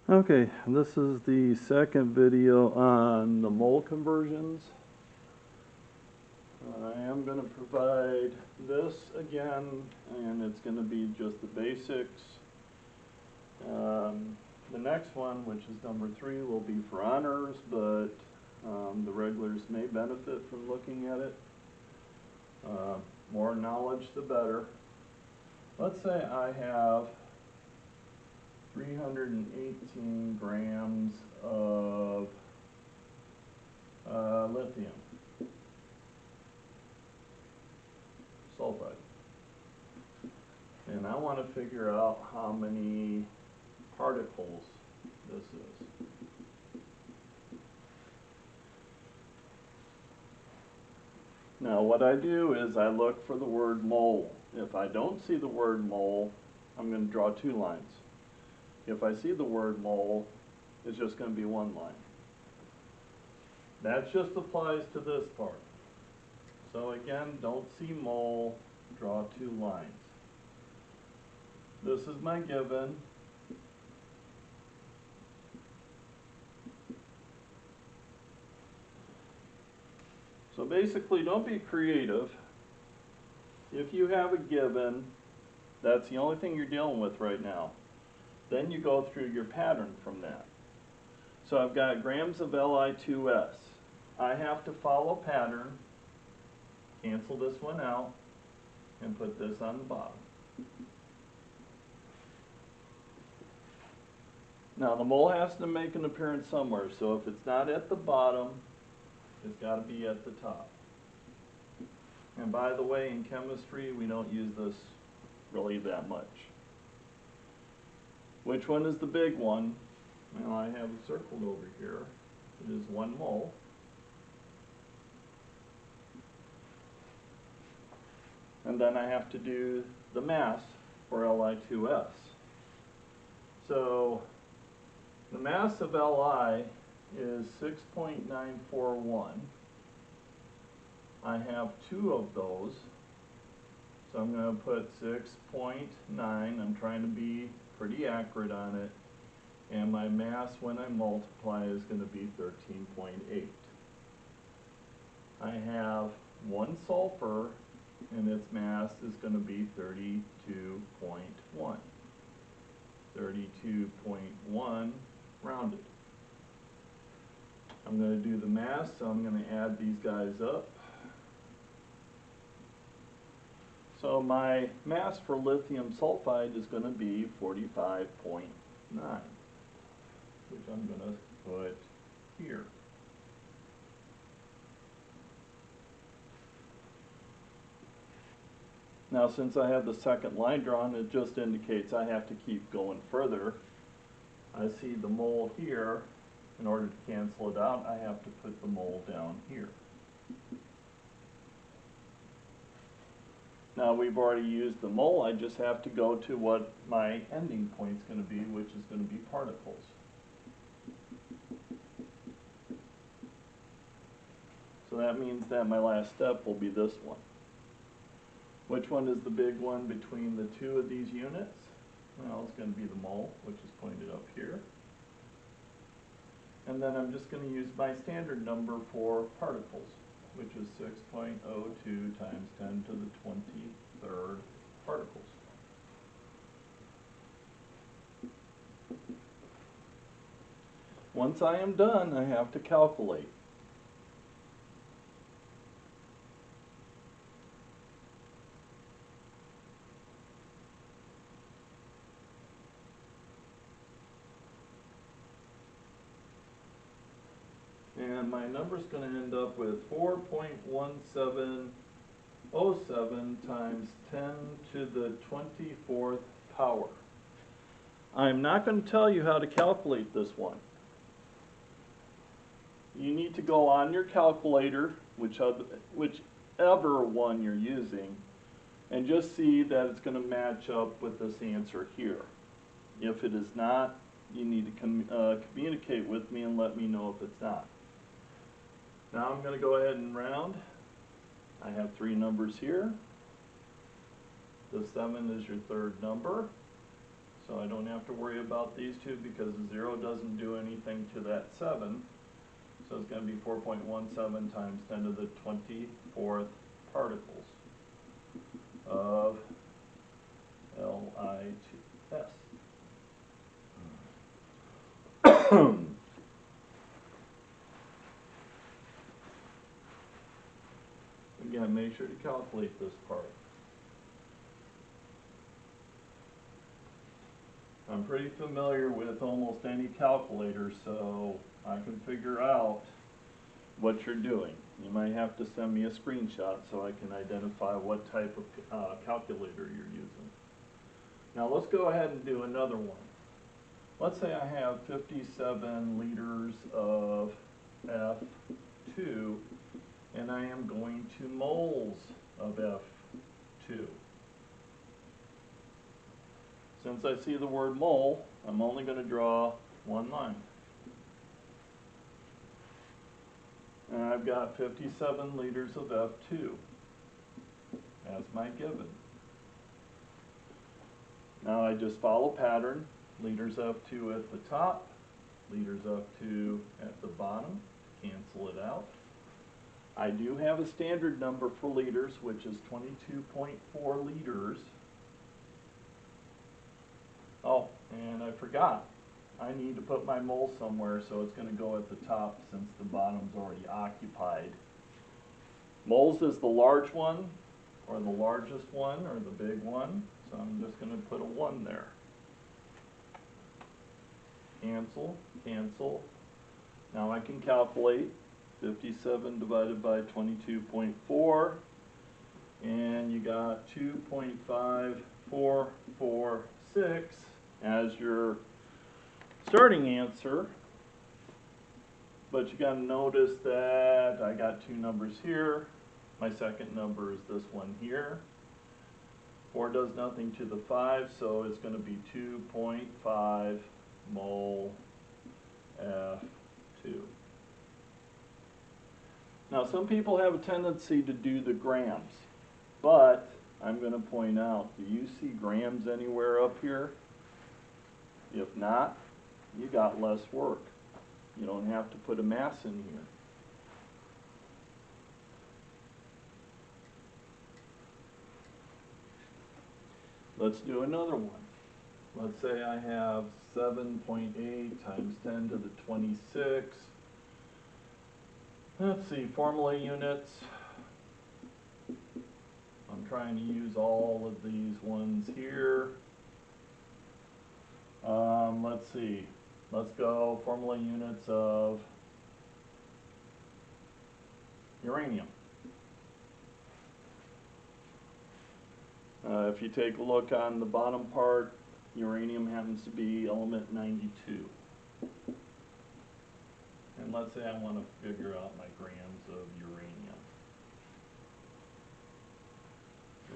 Okay, this is the second video on the mole conversions. I am going to provide this again, and it's going to be just the basics. The next one, which is number 3, will be for honors, but the regulars may benefit from looking at it. More knowledge, the better. Let's say I have 318 grams of lithium sulfide. And I want to figure out how many particles this is. Now what I do is I look for the word mole. If I don't see the word mole, I'm going to draw 2 lines. If I see the word mole, it's just going to be 1 line. That just applies to this part. So again, don't see mole, draw 2 lines. This is my given. So basically, don't be creative. If you have a given, that's the only thing you're dealing with right now. Then you go through your pattern from that. So I've got grams of Li2S. I have to follow pattern, cancel this one out, and put this on the bottom. Now the mole has to make an appearance somewhere, so if it's not at the bottom, it's got to be at the top. And by the way, in chemistry, we don't use this really that much. Which one is the big one? Well, I have it circled over here. It is 1 mole. And then I have to do the mass for Li2S. So the mass of Li is 6.941. I have 2 of those, so I'm going to put 6.9. I'm trying to be pretty accurate on it. And my mass when I multiply is going to be 13.8. I have 1 sulfur, and its mass is going to be 32.1. 32.1 rounded. I'm going to do the mass, so I'm going to add these guys up. So my mass for lithium sulfide is going to be 45.9, which I'm going to put here. Now since I have the second line drawn, it just indicates I have to keep going further. I see the mole here. In order to cancel it out, I have to put the mole down here. Now we've already used the mole, I just have to go to what my ending point is going to be, which is going to be particles. So that means that my last step will be this one. Which one is the big one between the 2 of these units? Well, it's going to be the mole, which is pointed up here. And then I'm just going to use my standard number for particles, which is 6.02 times 10 to the 23rd particles. Once I am done, I have to calculate. And my number is going to end up with 4.1707 times 10 to the 24th power. I'm not going to tell you how to calculate this one. You need to go on your calculator, whichever one you're using, and just see that it's going to match up with this answer here. If it is not, you need to communicate with me and let me know if it's not. Now I'm going to go ahead and round. I have 3 numbers here. The 7 is your 3rd number. so I don't have to worry about these two because the 0 doesn't do anything to that 7. So it's going to be 4.17 times 10 to the 24th particles of Li2S. Again, make sure to calculate this part. I'm pretty familiar with almost any calculator, so I can figure out what you're doing. You might have to send me a screenshot so I can identify what type of calculator you're using. Now let's go ahead and do another one. Let's say I have 57 liters of F2 and I am going to moles of F2. Since I see the word mole, I'm only going to draw one line. And I've got 57 liters of F2 as my given. Now I just follow pattern, liters F2 at the top, liters F2 at the bottom, cancel it out. I do have a standard number for liters, which is 22.4 liters. Oh, and I forgot. I need to put my mole somewhere, so it's going to go at the top since the bottom's already occupied. Moles is the large one, or the largest one, or the big one, so I'm just going to put a 1 there. Cancel, cancel. Now I can calculate 57 divided by 22.4, and you got 2.5446 as your starting answer, but you got to notice that I got two numbers here. My second number is this one here. 4 does nothing to the 5, so it's going to be 2.5 mole F2. Now some people have a tendency to do the grams, but I'm going to point out, do you see grams anywhere up here? If not, you got less work. You don't have to put a mass in here. Let's do another one. Let's say I have 7.8 times 10 to the 26. Let's see, formula units. I'm trying to use all of these ones here. Let's see. Let's go formula units of uranium. If you take a look on the bottom part, uranium happens to be element 92. And let's say I want to figure out my grams of uranium.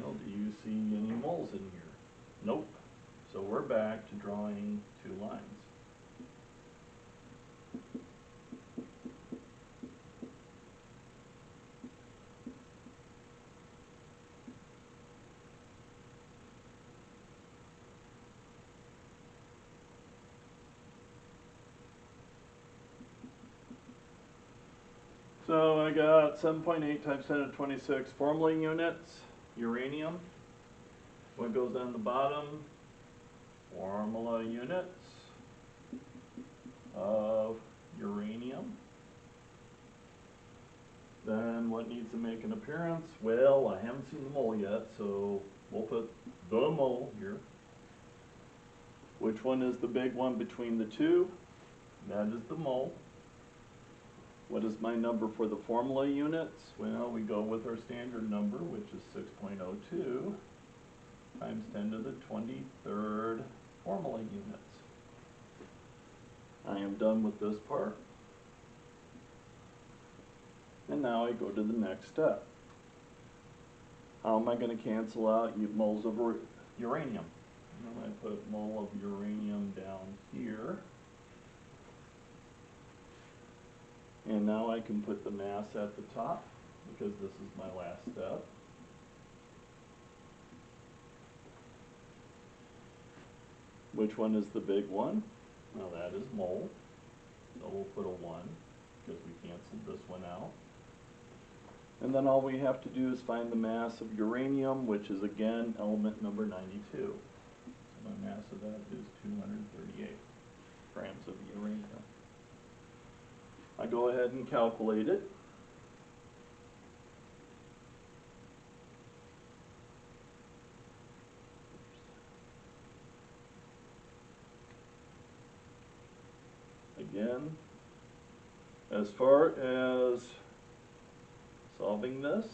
Well, do you see any moles in here? Nope. So we're back to drawing two lines. So I got 7.8 times 10 to the 26 formula units, uranium. What goes on the bottom? Formula units of uranium. Then what needs to make an appearance? Well, I haven't seen the mole yet, so we'll put the mole here. Which one is the big one between the two? That is the mole. What is my number for the formula units? Well, we go with our standard number, which is 6.02 times 10 to the 23rd formula units. I am done with this part. And now I go to the next step. How am I going to cancel out moles of uranium? And I put mole of uranium down here. And now I can put the mass at the top because this is my last step. Which one is the big one? Well, that is mole. So we'll put a 1 because we canceled this one out. And then all we have to do is find the mass of uranium, which is again element number 92. So my mass of that is 238 grams of uranium. I go ahead and calculate it. Again, as far as solving this,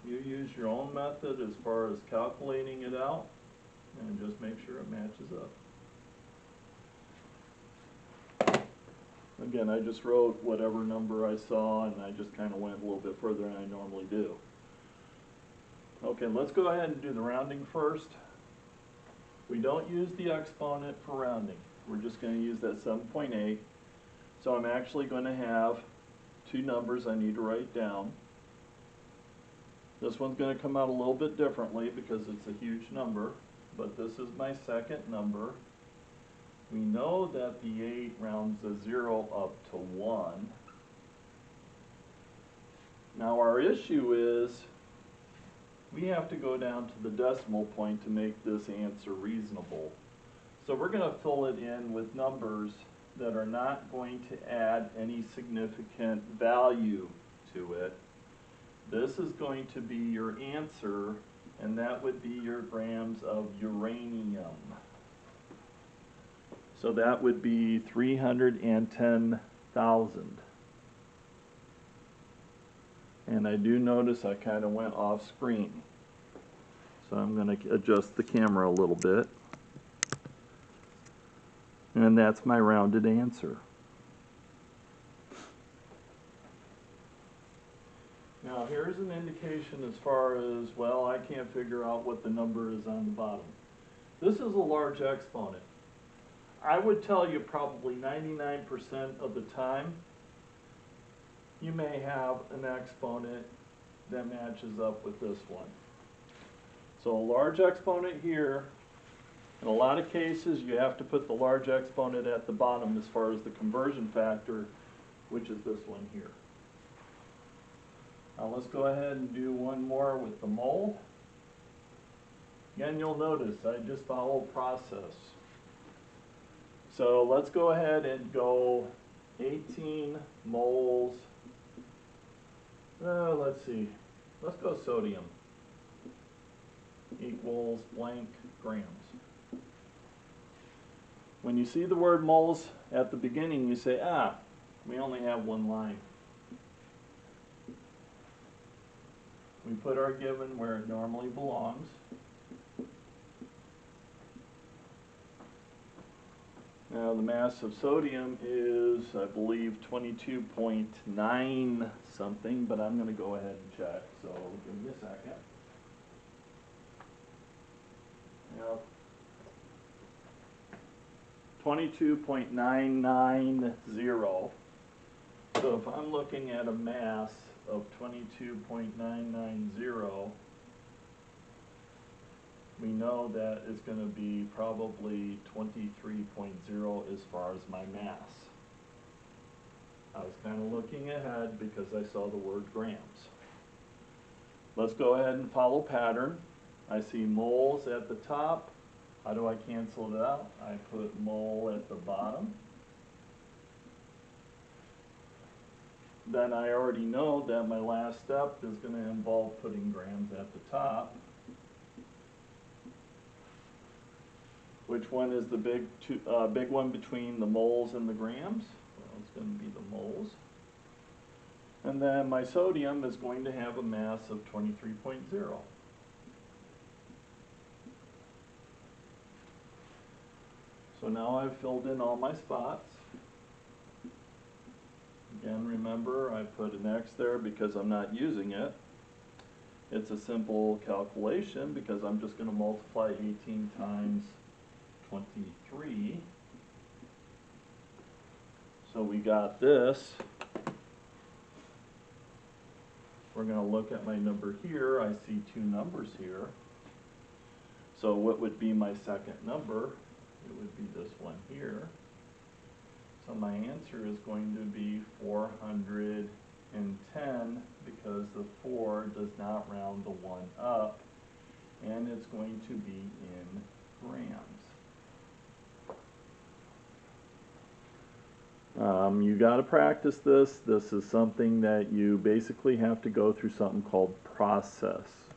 you use your own method as far as calculating it out, and just make sure it matches up. Again, I just wrote whatever number I saw, and I just kind of went a little bit further than I normally do. Okay, let's go ahead and do the rounding first. We don't use the exponent for rounding. We're just going to use that 7.8. So I'm actually going to have two numbers I need to write down. This one's going to come out a little bit differently because it's a huge number, but this is my second number. We know that the 8 rounds the 0 up to 1. Now our issue is we have to go down to the decimal point to make this answer reasonable. So we're going to fill it in with numbers that are not going to add any significant value to it. This is going to be your answer, and that would be your grams of uranium. So that would be 310,000. And I do notice I kind of went off screen. So I'm going to adjust the camera a little bit. And that's my rounded answer. Now here's an indication as far as, well, I can't figure out what the number is on the bottom. This is a large exponent. I would tell you probably 99% of the time you may have an exponent that matches up with this one. So a large exponent here, in a lot of cases you have to put the large exponent at the bottom as far as the conversion factor, which is this one here. Now let's go ahead and do one more with the mole. Again, you'll notice I just follow process. So let's go ahead and go 18 moles. Let's see. Let's go sodium equals blank grams. When you see the word moles at the beginning, you say, we only have one line. We put our given where it normally belongs. Now the mass of sodium is, I believe, 22.9 something, but I'm going to go ahead and check, so give me a second. Yep. 22.990. So if I'm looking at a mass of 22.990, we know that it's going to be probably 23.0 as far as my mass. I was kind of looking ahead because I saw the word grams. Let's go ahead and follow pattern. I see moles at the top. How do I cancel it out? I put mole at the bottom. Then I already know that my last step is going to involve putting grams at the top. Which one is the big one between the moles and the grams? Well, it's going to be the moles. And then my sodium is going to have a mass of 23.0. So now I've filled in all my spots. Again, remember, I put an X there because I'm not using it. It's a simple calculation because I'm just going to multiply 18 times 23. So we got this. We're going to look at my number here. I see two numbers here. So what would be my second number? it would be this one here. So my answer is going to be 410 because the 4 does not round the 1 up, and it's going to be in grams. You got to practice this. This is something that you basically have to go through something called process.